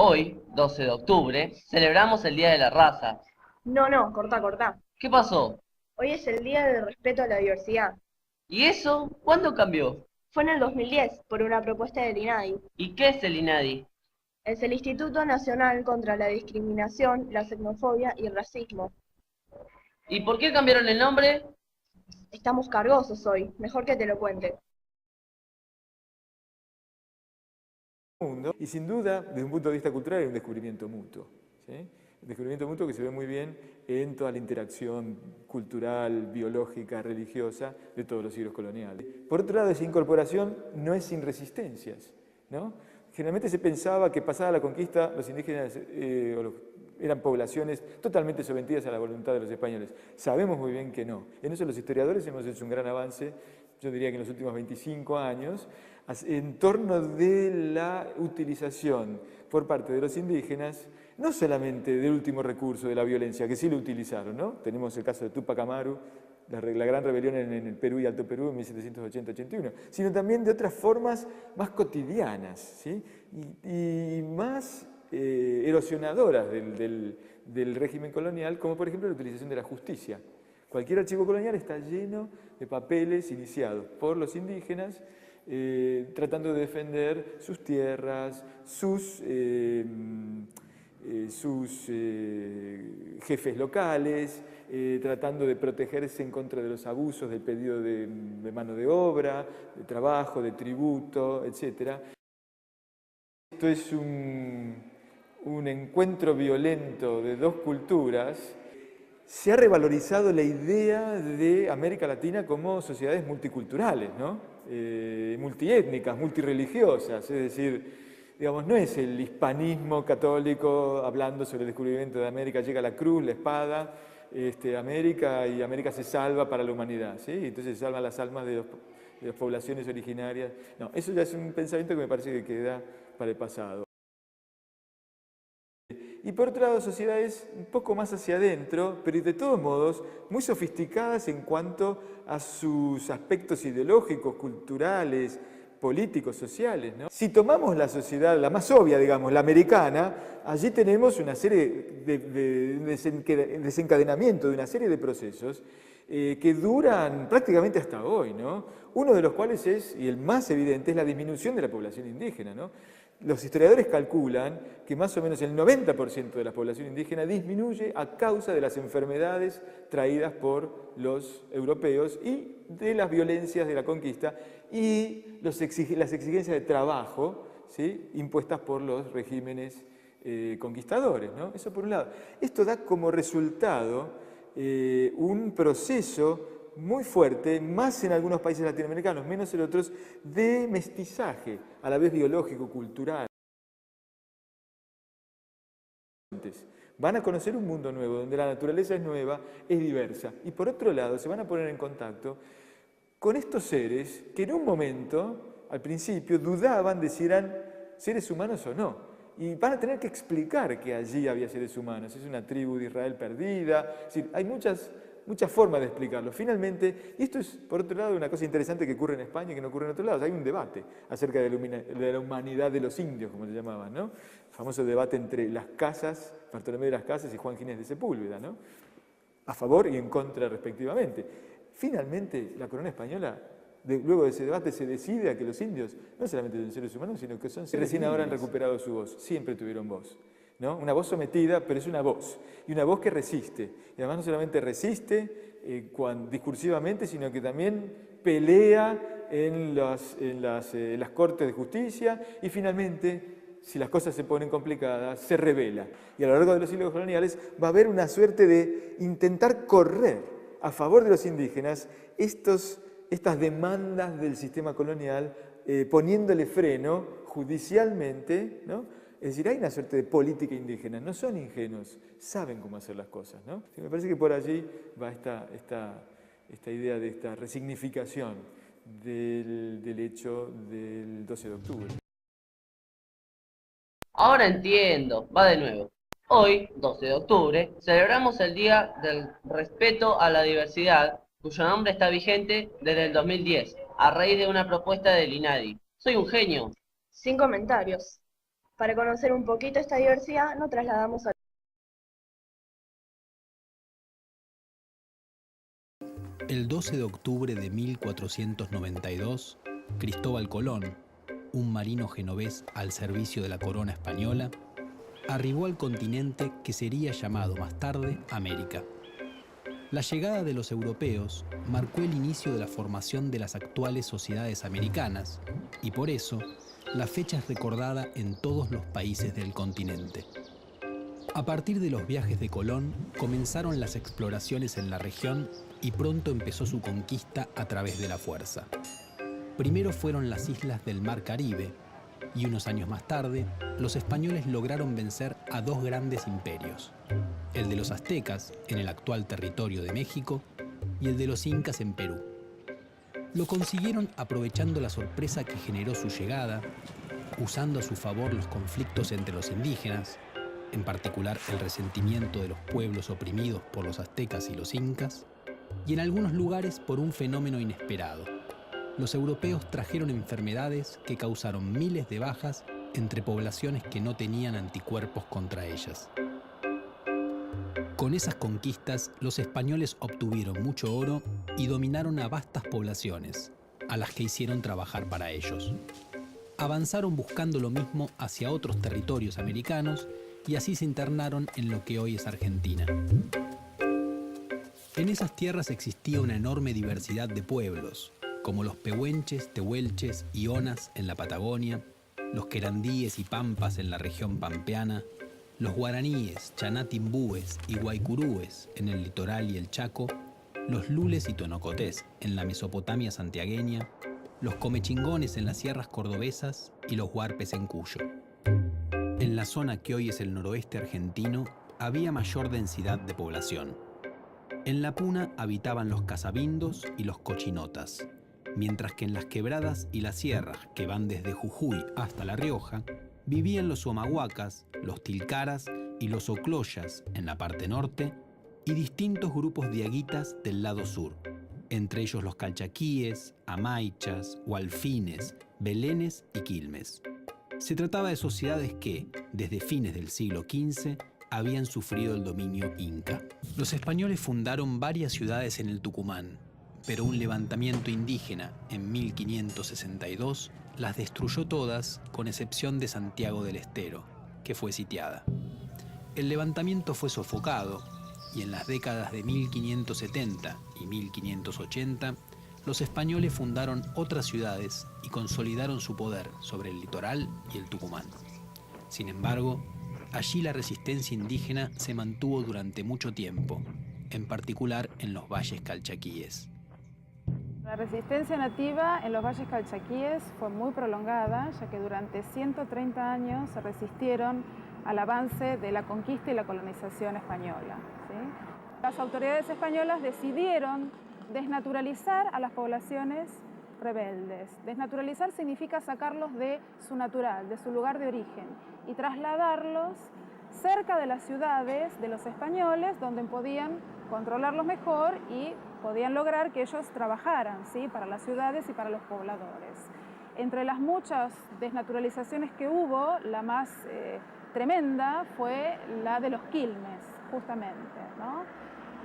Hoy, 12 de octubre, celebramos el Día de la Raza. No, cortá. ¿Qué pasó? Hoy es el Día del Respeto a la Diversidad. ¿Y eso cuándo cambió? Fue en el 2010 por una propuesta del INADI. ¿Y qué es el INADI? Es el Instituto Nacional contra la Discriminación, la Xenofobia y el Racismo. ¿Y por qué cambiaron el nombre? Estamos cargosos hoy, mejor que te lo cuente. Mundo, y sin duda, desde un punto de vista cultural, hay un descubrimiento mutuo. ¿Sí? Un descubrimiento mutuo que se ve muy bien en toda la interacción cultural, biológica, religiosa de todos los siglos coloniales. Por otro lado, esa incorporación no es sin resistencias, ¿no? Generalmente se pensaba que pasada la conquista los indígenas eran poblaciones totalmente sometidas a la voluntad de los españoles. Sabemos muy bien que no. En eso los historiadores hemos hecho un gran avance, yo diría que en los últimos 25 años, en torno de la utilización por parte de los indígenas, no solamente del último recurso de la violencia, que sí lo utilizaron, ¿no? Tenemos el caso de Tupac Amaru, la gran rebelión en el Perú y Alto Perú en 1780-81, sino también de otras formas más cotidianas, ¿sí? y más erosionadoras del régimen colonial, como por ejemplo la utilización de la justicia. Cualquier archivo colonial está lleno de papeles iniciados por los indígenas tratando de defender sus tierras, sus jefes locales, tratando de protegerse en contra de los abusos del pedido de mano de obra, de trabajo, de tributo, etc. Esto es un encuentro violento de dos culturas. Se ha revalorizado la idea de América Latina como sociedades multiculturales, ¿no? Multiétnicas, multireligiosas, es decir, digamos, no es el hispanismo católico hablando sobre el descubrimiento de América, llega la cruz, la espada, América, y América se salva para la humanidad, ¿sí? Entonces se salvan las almas de las poblaciones originarias. No, eso ya es un pensamiento que me parece que queda para el pasado. Y por otro lado, sociedades un poco más hacia adentro, pero de todos modos muy sofisticadas en cuanto a sus aspectos ideológicos, culturales, políticos, sociales, ¿no? Si tomamos la sociedad, la más obvia, digamos, la americana, allí tenemos una serie de desencadenamiento de una serie de procesos que duran prácticamente hasta hoy, ¿no? Uno de los cuales es, y el más evidente, es la disminución de la población indígena, ¿no? Los historiadores calculan que más o menos el 90% de la población indígena disminuye a causa de las enfermedades traídas por los europeos y de las violencias de la conquista y las exigencias de trabajo, ¿sí?, impuestas por los regímenes conquistadores, ¿no? Eso por un lado. Esto da como resultado un proceso muy fuerte, más en algunos países latinoamericanos, menos en otros, de mestizaje, a la vez biológico, cultural. Van a conocer un mundo nuevo, donde la naturaleza es nueva, es diversa. Y por otro lado, se van a poner en contacto con estos seres que en un momento, al principio, dudaban de si eran seres humanos o no. Y van a tener que explicar que allí había seres humanos. Es una tribu de Israel perdida. Es decir, hay muchas formas de explicarlo. Finalmente, y esto es, por otro lado, una cosa interesante que ocurre en España y que no ocurre en otros lados. Hay un debate acerca de la humanidad de los indios, como se llamaban, ¿no? El famoso debate entre las Casas, Bartolomé de las Casas y Juan Ginés de Sepúlveda, ¿no? A favor y en contra respectivamente. Finalmente, la corona española, luego de ese debate, se decide a que los indios no solamente son seres humanos, sino que son seres recién ahora han recuperado su voz. Siempre tuvieron voz, ¿no? Una voz sometida, pero es una voz. Y una voz que resiste. Y además no solamente resiste discursivamente, sino que también pelea en las cortes de justicia y finalmente, si las cosas se ponen complicadas, se revela. Y a lo largo de los siglos coloniales va a haber una suerte de intentar correr a favor de los indígenas estas demandas del sistema colonial, poniéndole freno judicialmente, ¿no? Es decir, hay una suerte de política indígena, no son ingenuos, saben cómo hacer las cosas, ¿no? Me parece que por allí va esta idea de esta resignificación del hecho del 12 de octubre. Ahora entiendo, va de nuevo. Hoy, 12 de octubre, celebramos el Día del Respeto a la Diversidad, cuyo nombre está vigente desde el 2010, a raíz de una propuesta del INADI. Soy un genio. Sin comentarios. Para conocer un poquito esta diversidad, nos trasladamos a... El 12 de octubre de 1492, Cristóbal Colón, un marino genovés al servicio de la corona española, arribó al continente que sería llamado más tarde América. La llegada de los europeos marcó el inicio de la formación de las actuales sociedades americanas y por eso la fecha es recordada en todos los países del continente. A partir de los viajes de Colón comenzaron las exploraciones en la región y pronto empezó su conquista a través de la fuerza. Primero fueron las islas del Mar Caribe y unos años más tarde los españoles lograron vencer a dos grandes imperios, el de los aztecas en el actual territorio de México y el de los incas en Perú. Lo consiguieron aprovechando la sorpresa que generó su llegada, usando a su favor los conflictos entre los indígenas, en particular el resentimiento de los pueblos oprimidos por los aztecas y los incas, y en algunos lugares por un fenómeno inesperado. Los europeos trajeron enfermedades que causaron miles de bajas entre poblaciones que no tenían anticuerpos contra ellas. Con esas conquistas, los españoles obtuvieron mucho oro y dominaron a vastas poblaciones, a las que hicieron trabajar para ellos. Avanzaron buscando lo mismo hacia otros territorios americanos y así se internaron en lo que hoy es Argentina. En esas tierras existía una enorme diversidad de pueblos, como los pehuenches, tehuelches y onas en la Patagonia, los querandíes y pampas en la región pampeana, los guaraníes, chanatimbúes y guaycurúes en el litoral y el Chaco, los lules y tonocotés en la Mesopotamia santiagueña, los comechingones en las sierras cordobesas y los huarpes en Cuyo. En la zona que hoy es el noroeste argentino había mayor densidad de población. En la puna habitaban los casabindos y los cochinotas, mientras que en las quebradas y las sierras que van desde Jujuy hasta La Rioja vivían los huamahuacas, los tilcaras y los ocloyas en la parte norte y distintos grupos diaguitas del lado sur, entre ellos los calchaquíes, amaichas, hualfines, belenes y quilmes. Se trataba de sociedades que, desde fines del siglo XV, habían sufrido el dominio inca. Los españoles fundaron varias ciudades en el Tucumán, pero un levantamiento indígena en 1562 las destruyó todas, con excepción de Santiago del Estero, que fue sitiada. El levantamiento fue sofocado y en las décadas de 1570 y 1580 los españoles fundaron otras ciudades y consolidaron su poder sobre el litoral y el Tucumán. Sin embargo, allí la resistencia indígena se mantuvo durante mucho tiempo, en particular en los valles calchaquíes. La resistencia nativa en los valles calchaquíes fue muy prolongada, ya que durante 130 años se resistieron al avance de la conquista y la colonización española, ¿sí? Las autoridades españolas decidieron desnaturalizar a las poblaciones rebeldes. Desnaturalizar significa sacarlos de su natural, de su lugar de origen, y trasladarlos cerca de las ciudades de los españoles, donde podían controlarlos mejor y podían lograr que ellos trabajaran, ¿sí?, para las ciudades y para los pobladores. Entre las muchas desnaturalizaciones que hubo, la más tremenda fue la de los quilmes, justamente, ¿no?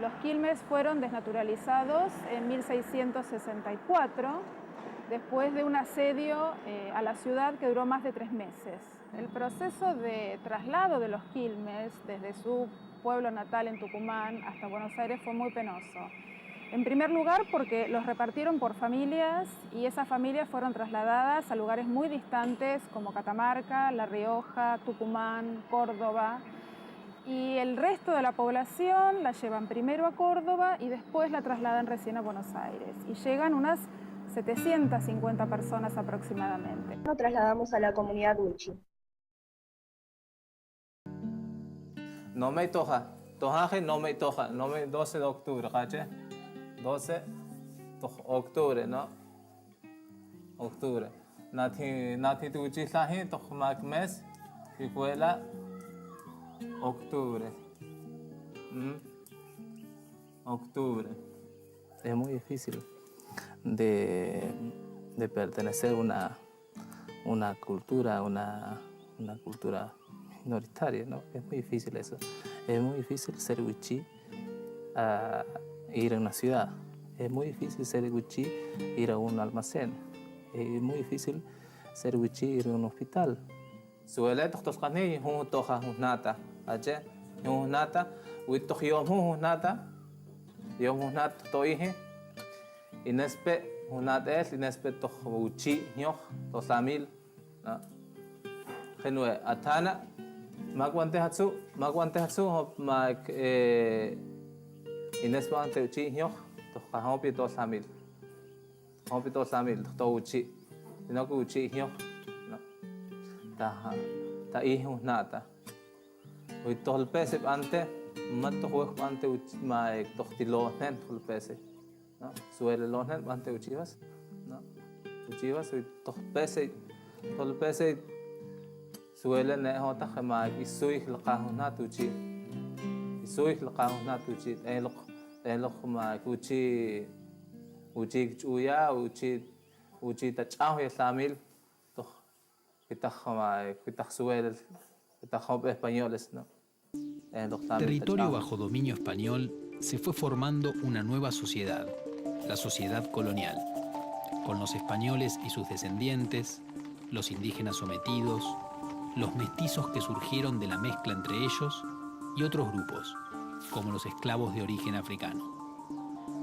Los quilmes fueron desnaturalizados en 1664, después de un asedio a la ciudad que duró más de 3 meses. El proceso de traslado de los quilmes desde su pueblo natal en Tucumán hasta Buenos Aires fue muy penoso. En primer lugar, porque los repartieron por familias y esas familias fueron trasladadas a lugares muy distantes como Catamarca, La Rioja, Tucumán, Córdoba. Y el resto de la población la llevan primero a Córdoba y después la trasladan recién a Buenos Aires. Y llegan unas 750 personas aproximadamente. Nos trasladamos a la comunidad Wichi. No me toja, tojaje no me toja, no me 12 de octubre, ¿caché? 12 de octubre, ¿no? Octubre. Nati tu chislaje, tojmak mes, escuela, octubre. Octubre. Es muy difícil de pertenecer a una cultura, una una cultura minoritaria, ¿no? Es muy difícil eso. Es muy difícil ser wichí ir a una ciudad. Es muy difícil ser wichí ir a un almacén. Es muy difícil ser wichí ir a un hospital. Suele toscani un toja un nata, ache un nata, wito yo un nata toije. Inespe un nata es inespe to wichí ñoj tosamil, ¿no? Genue atana magwante hatsu mag inespe ante wichí ñoj to hopi tosamil to wichí no que wichí ñoj ta hijos nata. Hoy todo el pese ante, mato juego ante ma tostilo nen todo el pese, ¿no? Suele los nen ante uchivas, ¿no? Uchivas hoy todo el pese suele ne hota jama y sui el cajo natu uchi, y sui el cajo natu uchi, el ma uchi chuya uchi tachao y samil. Españoles, ¿no? Territorio bajo dominio español se fue formando una nueva sociedad, la sociedad colonial, con los españoles y sus descendientes, los indígenas sometidos, los mestizos que surgieron de la mezcla entre ellos y otros grupos, como los esclavos de origen africano.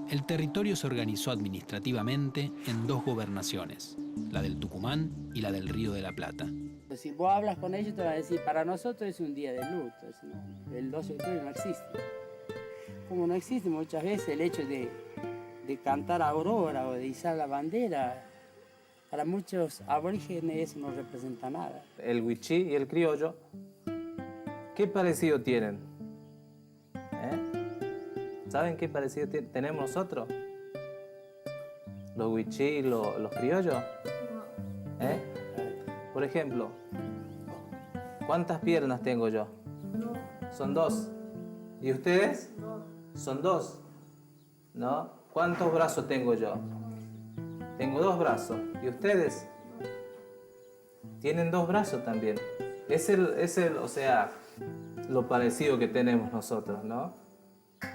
El territorio se organizó administrativamente en dos gobernaciones, la del Tucumán y la del Río de la Plata. Si vos hablas con ellos te van a decir, para nosotros es un día de luto, el 12 de octubre no existe. Como no existe muchas veces el hecho de cantar Aurora o de izar la bandera, para muchos aborígenes eso no representa nada. El wichí y el criollo, ¿qué parecido tienen? ¿Saben qué parecido tenemos nosotros? Los wichí y los criollos. Por ejemplo, ¿cuántas piernas tengo yo? Son dos. ¿Y ustedes? Son dos. ¿No? ¿Cuántos brazos tengo yo? Tengo dos brazos. ¿Y ustedes? Tienen dos brazos también. O sea, lo parecido que tenemos nosotros, ¿no?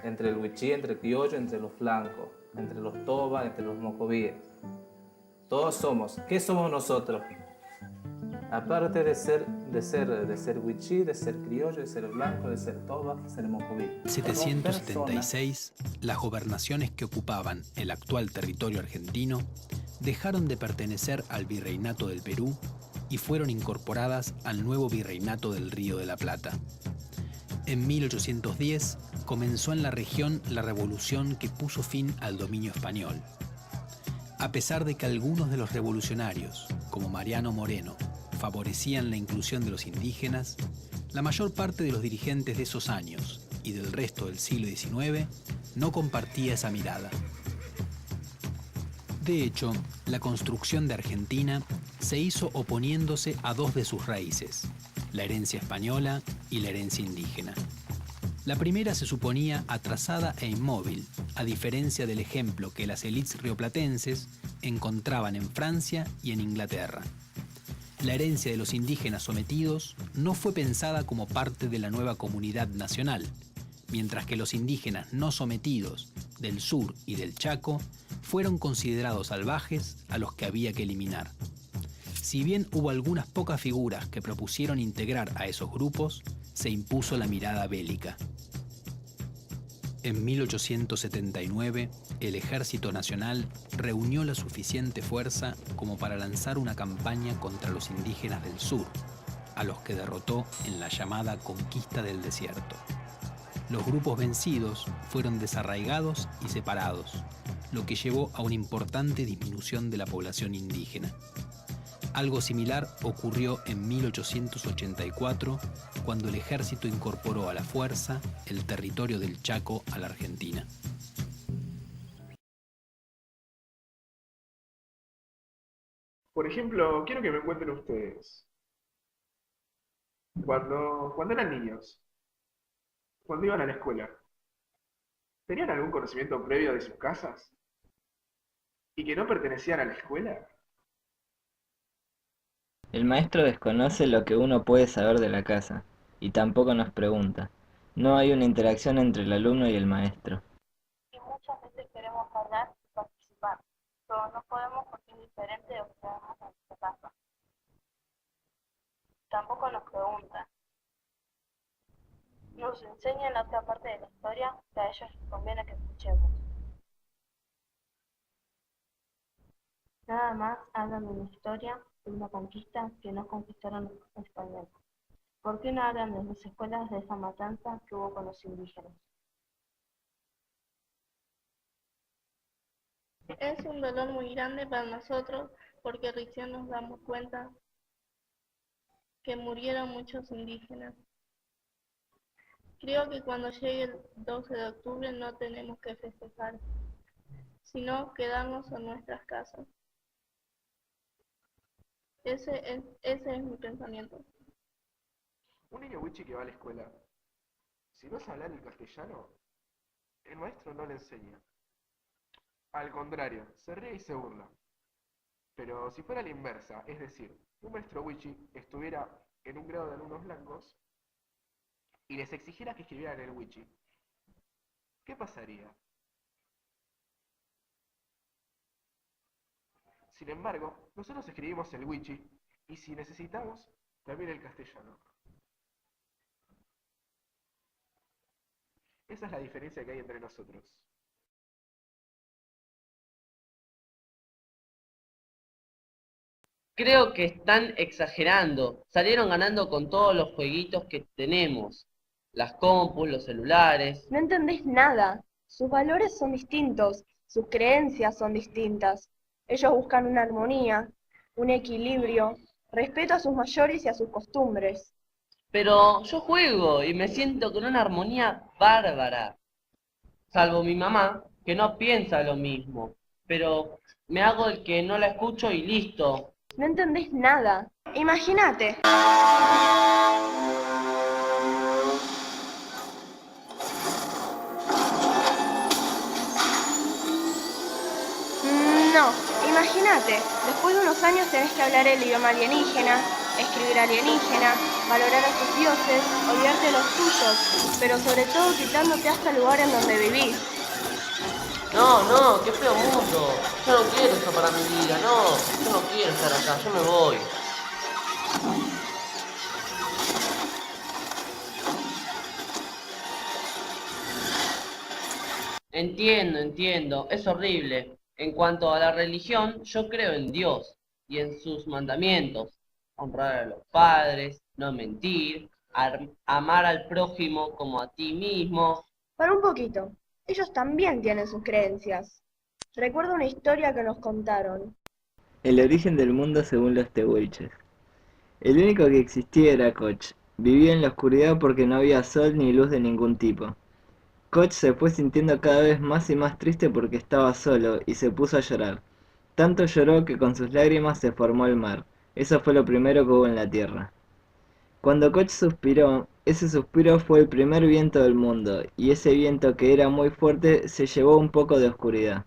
Entre el wichí, entre el criollo, entre los flancos, entre los toba, entre los mocovíes. Todos somos. ¿Qué somos nosotros? Aparte de ser wichí, de ser criollo, de ser blanco, de ser toba, de ser mocoví. En 776, las gobernaciones que ocupaban el actual territorio argentino dejaron de pertenecer al Virreinato del Perú y fueron incorporadas al nuevo Virreinato del Río de la Plata. En 1810 comenzó en la región la revolución que puso fin al dominio español. A pesar de que algunos de los revolucionarios, como Mariano Moreno, favorecían la inclusión de los indígenas, la mayor parte de los dirigentes de esos años y del resto del siglo XIX no compartía esa mirada. De hecho, la construcción de Argentina se hizo oponiéndose a dos de sus raíces, la herencia española y la herencia indígena. La primera se suponía atrasada e inmóvil, a diferencia del ejemplo que las élites rioplatenses encontraban en Francia y en Inglaterra. La herencia de los indígenas sometidos no fue pensada como parte de la nueva comunidad nacional, mientras que los indígenas no sometidos del sur y del Chaco fueron considerados salvajes a los que había que eliminar. Si bien hubo algunas pocas figuras que propusieron integrar a esos grupos, se impuso la mirada bélica. En 1879, el Ejército Nacional reunió la suficiente fuerza como para lanzar una campaña contra los indígenas del sur, a los que derrotó en la llamada Conquista del Desierto. Los grupos vencidos fueron desarraigados y separados, lo que llevó a una importante disminución de la población indígena. Algo similar ocurrió en 1884, cuando el ejército incorporó a la fuerza el territorio del Chaco a la Argentina. Por ejemplo, quiero que me cuenten ustedes. Cuando eran niños, cuando iban a la escuela, ¿tenían algún conocimiento previo de sus casas? ¿Y que no pertenecían a la escuela? El maestro desconoce lo que uno puede saber de la casa, y tampoco nos pregunta. No hay una interacción entre el alumno y el maestro. Y muchas veces queremos hablar y participar, pero no podemos porque es diferente de lo que hagamos en nuestra casa. Tampoco nos preguntan. Nos enseñan la otra parte de la historia que a ellos les conviene que escuchemos. Nada más hablan de una historia, de una conquista que no conquistaron los españoles. ¿Por qué no hablan de las escuelas de esa matanza que hubo con los indígenas? Es un dolor muy grande para nosotros porque recién nos damos cuenta que murieron muchos indígenas. Creo que cuando llegue el 12 de octubre no tenemos que festejar, sino quedarnos en nuestras casas. Ese es mi pensamiento. Un niño wichi que va a la escuela, si no sabe hablar el castellano, el maestro no le enseña. Al contrario, se ríe y se burla. Pero si fuera la inversa, es decir, un maestro wichi estuviera en un grado de alumnos blancos y les exigiera que escribieran el wichi, ¿qué pasaría? Sin embargo, nosotros escribimos el wichi y si necesitamos, también el castellano. Esa es la diferencia que hay entre nosotros. Creo que están exagerando. Salieron ganando con todos los jueguitos que tenemos. Las compus, los celulares. No entendés nada. Sus valores son distintos, sus creencias son distintas. Ellos buscan una armonía, un equilibrio, respeto a sus mayores y a sus costumbres. Pero yo juego y me siento con una armonía bárbara. Salvo mi mamá, que no piensa lo mismo. Pero me hago el que no la escucho y listo. No entendés nada. Imagínate. No, imagínate. Después de unos años tenés que hablar el idioma alienígena, escribir alienígena, valorar a tus dioses, olvidarte de los tuyos, pero sobre todo quitándote hasta el lugar en donde vivís. No, qué feo mundo. Yo no quiero eso para mi vida, no. Yo no quiero estar acá, yo me voy. Entiendo, es horrible. En cuanto a la religión, yo creo en Dios y en sus mandamientos. Honrar a los padres, no mentir, amar al prójimo como a ti mismo. Para un poquito. Ellos también tienen sus creencias. Recuerdo una historia que nos contaron. El origen del mundo según los tehuelches. El único que existía era Koch. Vivía en la oscuridad porque no había sol ni luz de ningún tipo. Koch se fue sintiendo cada vez más y más triste porque estaba solo y se puso a llorar. Tanto lloró que con sus lágrimas se formó el mar. Eso fue lo primero que hubo en la tierra. Cuando Koch suspiró, ese suspiro fue el primer viento del mundo, y ese viento que era muy fuerte se llevó un poco de oscuridad.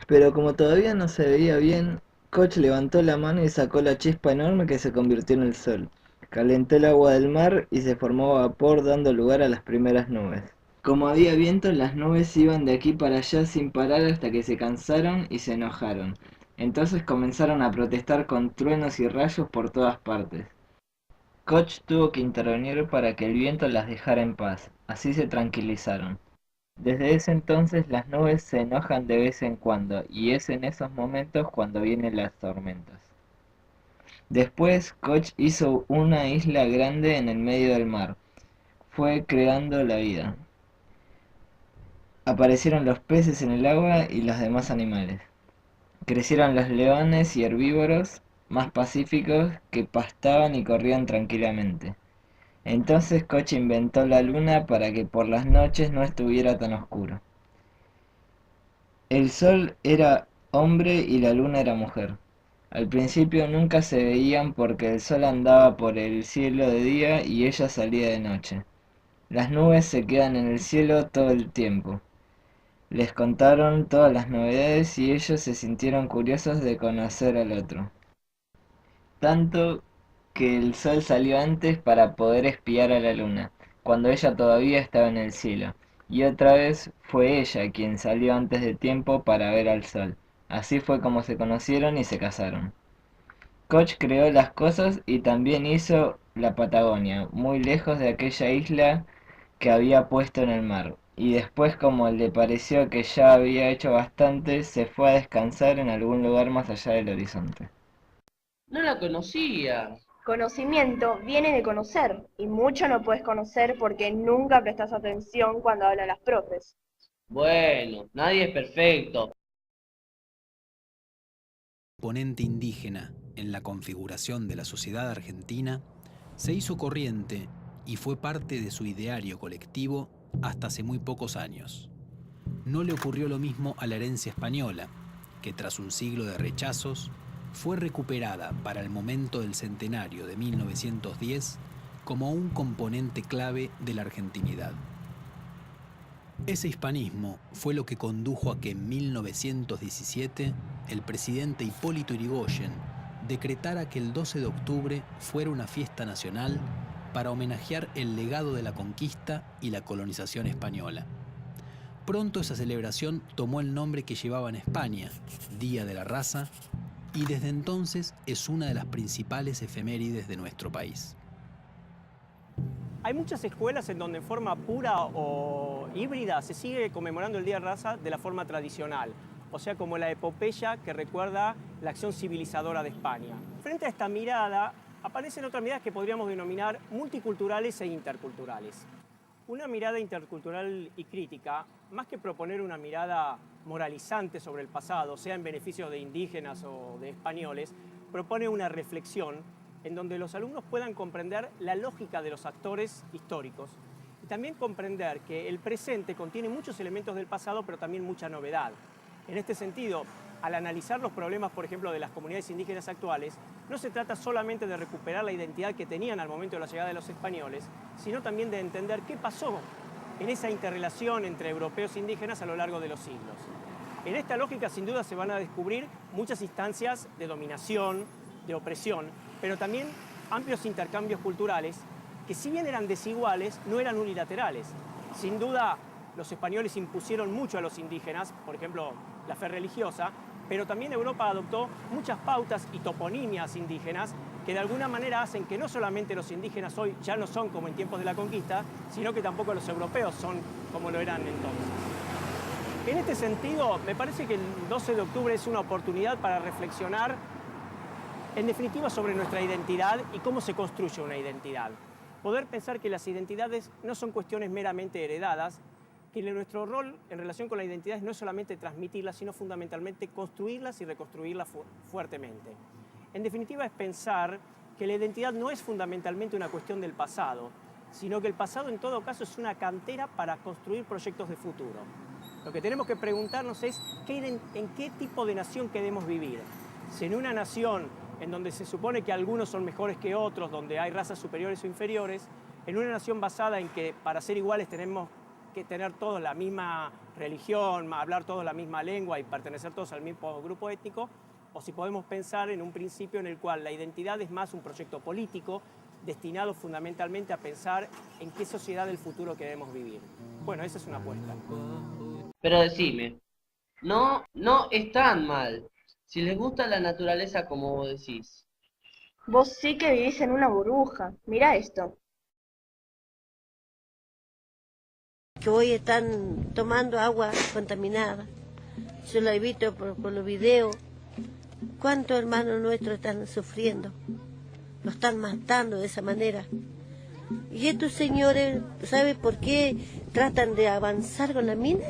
Pero como todavía no se veía bien, Koch levantó la mano y sacó la chispa enorme que se convirtió en el sol. Calentó el agua del mar y se formó vapor dando lugar a las primeras nubes. Como había viento, las nubes iban de aquí para allá sin parar hasta que se cansaron y se enojaron. Entonces comenzaron a protestar con truenos y rayos por todas partes. Koch tuvo que intervenir para que el viento las dejara en paz. Así se tranquilizaron. Desde ese entonces las nubes se enojan de vez en cuando, y es en esos momentos cuando vienen las tormentas. Después, Koch hizo una isla grande en el medio del mar. Fue creando la vida. Aparecieron los peces en el agua y los demás animales. Crecieron los leones y herbívoros más pacíficos que pastaban y corrían tranquilamente. Entonces Koch inventó la luna para que por las noches no estuviera tan oscuro. El sol era hombre y la luna era mujer. Al principio nunca se veían porque el sol andaba por el cielo de día y ella salía de noche. Las nubes se quedan en el cielo todo el tiempo. Les contaron todas las novedades y ellos se sintieron curiosos de conocer al otro. tanto que el sol salió antes para poder espiar a la luna, cuando ella todavía estaba en el cielo, y otra vez fue ella quien salió antes de tiempo para ver al sol. Así fue como se conocieron y se casaron. Koch creó las cosas y también hizo la Patagonia, muy lejos de aquella isla que había puesto en el mar, y después, como le pareció que ya había hecho bastante, se fue a descansar en algún lugar más allá del horizonte. No la conocía. Conocimiento viene de conocer, y mucho no puedes conocer porque nunca prestas atención cuando hablan las profes. Bueno, nadie es perfecto. Componente indígena en la configuración de la sociedad argentina se hizo corriente y fue parte de su ideario colectivo hasta hace muy pocos años. No le ocurrió lo mismo a la herencia española, que tras un siglo de rechazos fue recuperada para el momento del centenario de 1910 como un componente clave de la argentinidad. Ese hispanismo fue lo que condujo a que en 1917 el presidente Hipólito Yrigoyen decretara que el 12 de octubre fuera una fiesta nacional para homenajear el legado de la conquista y la colonización española. Pronto esa celebración tomó el nombre que llevaba en España, Día de la Raza, y desde entonces es una de las principales efemérides de nuestro país. Hay muchas escuelas en donde en forma pura o híbrida se sigue conmemorando el Día de la Raza de la forma tradicional, o sea, como la epopeya que recuerda la acción civilizadora de España. Frente a esta mirada aparecen otras miradas que podríamos denominar multiculturales e interculturales. Una mirada intercultural y crítica, más que proponer una mirada moralizante sobre el pasado, sea en beneficio de indígenas o de españoles, propone una reflexión en donde los alumnos puedan comprender la lógica de los actores históricos y también comprender que el presente contiene muchos elementos del pasado, pero también mucha novedad. En este sentido, al analizar los problemas, por ejemplo, de las comunidades indígenas actuales, no se trata solamente de recuperar la identidad que tenían al momento de la llegada de los españoles, sino también de entender qué pasó en esa interrelación entre europeos e indígenas a lo largo de los siglos. En esta lógica, sin duda, se van a descubrir muchas instancias de dominación, de opresión, pero también amplios intercambios culturales que, si bien eran desiguales, no eran unilaterales. Sin duda, los españoles impusieron mucho a los indígenas, por ejemplo, la fe religiosa, pero también Europa adoptó muchas pautas y toponimias indígenas que de alguna manera hacen que no solamente los indígenas hoy ya no son como en tiempos de la conquista, sino que tampoco los europeos son como lo eran entonces. En este sentido, me parece que el 12 de octubre es una oportunidad para reflexionar, en definitiva, sobre nuestra identidad y cómo se construye una identidad. Poder pensar que las identidades no son cuestiones meramente heredadas, que nuestro rol en relación con la identidad no es solamente transmitirlas, sino fundamentalmente construirlas y reconstruirlas fuertemente. En definitiva, es pensar que la identidad no es fundamentalmente una cuestión del pasado, sino que el pasado en todo caso es una cantera para construir proyectos de futuro. Lo que tenemos que preguntarnos es en qué tipo de nación queremos vivir. Si en una nación en donde se supone que algunos son mejores que otros, donde hay razas superiores o inferiores, en una nación basada en que para ser iguales tenemos que tener todos la misma religión, hablar todos la misma lengua y pertenecer todos al mismo grupo étnico, o si podemos pensar en un principio en el cual la identidad es más un proyecto político destinado fundamentalmente a pensar en qué sociedad del futuro queremos vivir. Bueno, esa es una apuesta. Pero decime, no es tan mal. Si les gusta la naturaleza como vos decís. Vos sí que vivís en una burbuja. Mirá esto. Que hoy están tomando agua contaminada. Yo lo he visto por los videos. ¿Cuántos hermanos nuestros están sufriendo? Los están matando de esa manera. Y estos señores, ¿sabe por qué tratan de avanzar con la mina?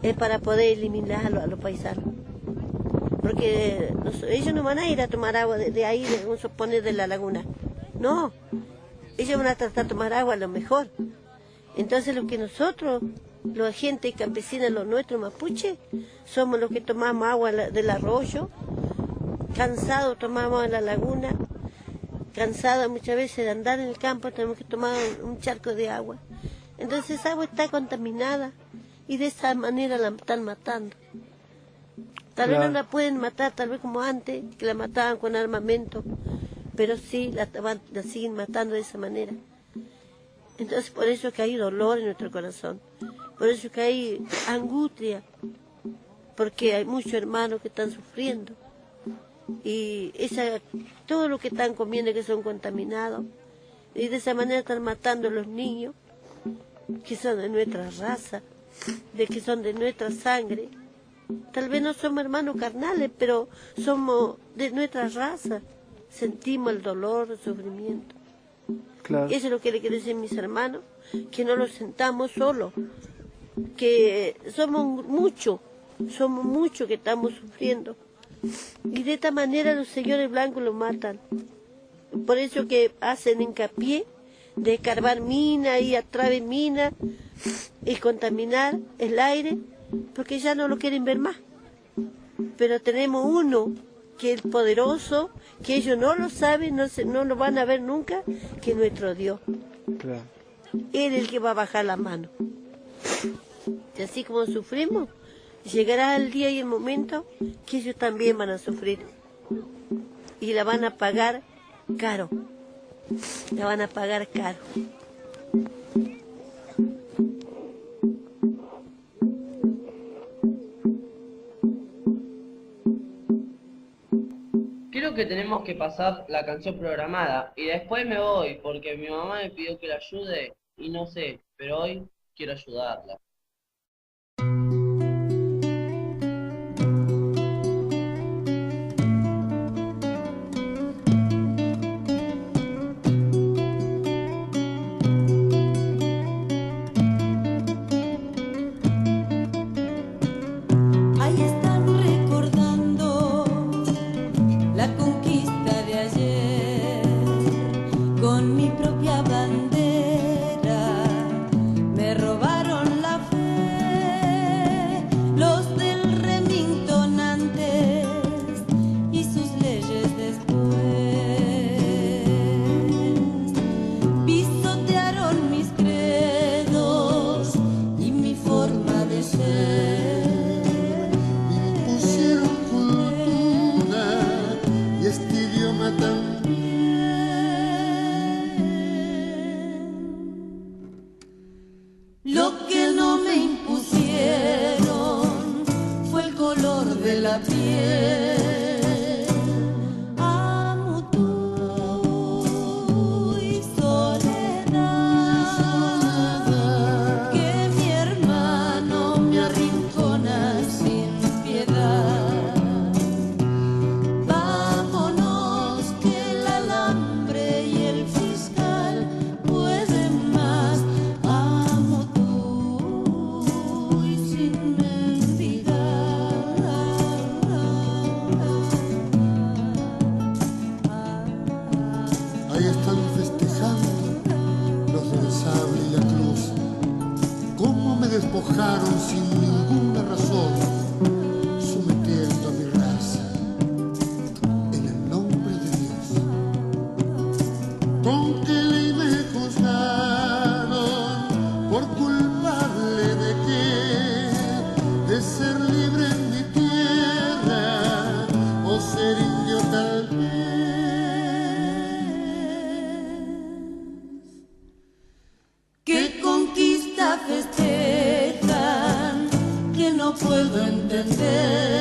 Es para poder eliminar a los paisanos. Porque ellos no van a ir a tomar agua de ahí, vamos a suponer de la laguna. No, ellos van a tratar de tomar agua a lo mejor. Entonces lo que nosotros, la gente campesina, los nuestros mapuches, somos los que tomamos agua del arroyo, cansados tomamos en la laguna, cansados muchas veces de andar en el campo, tenemos que tomar un charco de agua. Entonces esa agua está contaminada y de esa manera la están matando. Tal vez no la pueden matar, tal vez como antes, que la mataban con armamento, pero sí la siguen matando de esa manera. Entonces por eso es que hay dolor en nuestro corazón, por eso es que hay angustia, porque hay muchos hermanos que están sufriendo y todo lo que están comiendo que son contaminados, y de esa manera están matando a los niños que son de nuestra raza, que son de nuestra sangre. Tal vez no somos hermanos carnales, pero somos de nuestra raza, sentimos el dolor, el sufrimiento. Claro. Eso es lo que le quiero decir a mis hermanos, que no los sentamos solos, que somos muchos que estamos sufriendo. Y de esta manera los señores blancos los matan. Por eso que hacen hincapié de escarbar minas y atraer minas y contaminar el aire, porque ya no lo quieren ver más. Pero tenemos uno que es poderoso, que ellos no lo saben, no lo van a ver nunca, que es nuestro Dios. Claro. Él es el que va a bajar la mano. Y así como sufrimos, llegará el día y el momento que ellos también van a sufrir. Y la van a pagar caro. La van a pagar caro. Creo que tenemos que pasar la canción programada y después me voy porque mi mamá me pidió que la ayude y no sé, pero hoy quiero ayudarla. despojaron sin ninguna razón, sometiendo a mi raza en el nombre de Dios. ¿Con qué ley me juzgaron por culpable de qué? De ser libre en mi tierra o ser indio tal vez. ¿Qué conquista festejan que no puedo entender?